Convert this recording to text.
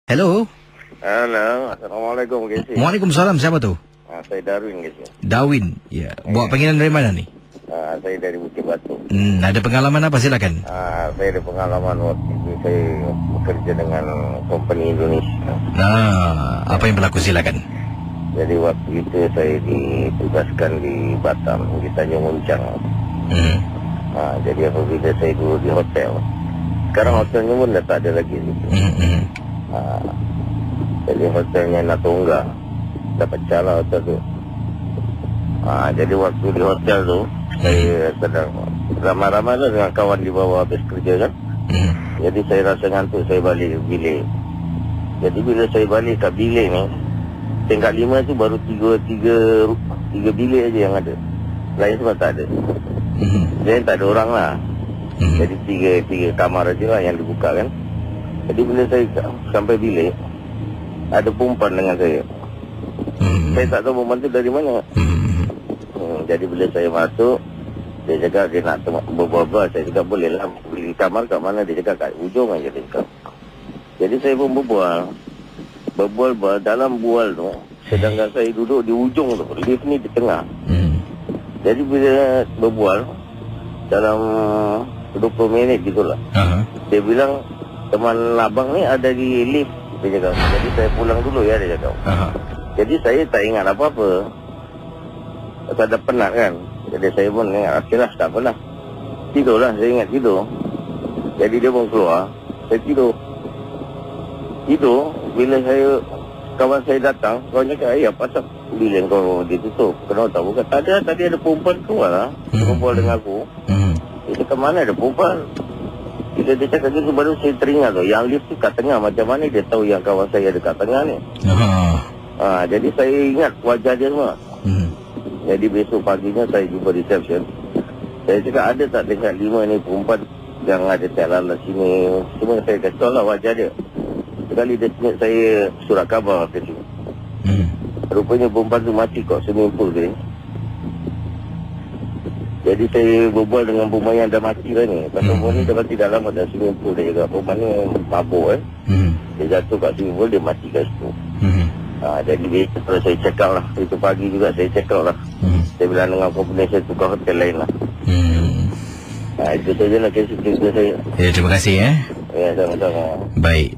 Hello. Halo, Assalamualaikum guys. Waalaikumsalam. Siapa tu? Saya Darwin guys. Darwin. Ya. Buat panggilan dari mana ni? Saya dari Bukit Batu. Ada pengalaman apa? Silakan. Saya ada pengalaman waktu itu saya bekerja dengan company Indonesia. Apa yang berlaku? Silakan. Jadi waktu itu saya ditugaskan di Batam, di Tanjung Uncang. Jadi apabila saya dulu di hotel, sekarang hotelnya pun dah tak ada lagi gitu. Jadi hotelnya Natungga, dah pecah lah hotel tu. Jadi waktu di hotel tu saya sedang ramai-ramai lah dengan kawan di bawah habis kerja kan. Jadi saya rasa ngantuk, saya balik bilik. Jadi bila saya balik kat bilik ni, tingkat 5 tu baru tiga bilik aja yang ada. Lain semua tak ada. Jadi tak ada orang lah. Jadi tiga kamar aja lah yang dibuka kan. Jadi bila saya sampai bilik, ada perempuan dengan saya. Saya tak tahu perempuan tu dari mana. Jadi bila saya masuk, dia cakap dia nak berbual-bual. Saya cakap boleh lah, beli kamar kat mana. Dia cakap kat ujung aja dia cakap. Jadi saya pun berbual. Dalam bual tu, sedangkan saya duduk di ujung tu, lift ni di tengah. Jadi bila berbual, dalam 20 minit gitulah, dia bilang, teman abang ni ada di lift, dia cakap. Jadi saya pulang dulu ya, dia cakap. Jadi saya tak ingat apa-apa. Tak ada penat kan. Jadi saya pun ingat, akhirlah tak apalah. Tidurlah, saya ingat tidur. Jadi dia pun keluar, saya tidur. Bila kawan saya datang, kawan cakap, apa pasal bilik kau ditutup? Kenapa tak buka? Tadi ada perempuan keluar lah, berbual dengan aku. Dia cakap, mana ada perempuan? Bila dia cakap gitu, baru saya teringat tu, yang lift tu kat tengah. Macam mana dia tahu yang kawan saya ada kat tengah ni? Jadi saya ingat wajah dia semua. Jadi besok paginya saya jumpa reception. Saya cakap, ada tak dekat 5 ni perempuan yang ada telala sini? Semua saya kasih tahu lah wajah dia. Sekali dia tengok saya surat khabar ke sini. Rupanya perempuan tu mati kat swimming pool dia. Jadi saya berbual dengan perempuan yang dah mati lah ni. Pasal perempuan ni dah mati dah lama dalam swimming pool. Dia cakap perempuan ni mabuk Dia jatuh kat swimming pool, dia mati kat situ. Jadi besok saya check out lah. Itu pagi juga saya check out lah. Saya bilang dengan company saya tukar hotel lain lah. Itu saja lah kes cerita saya. Ya, terima kasih ya. Ya, sama-sama. Baik.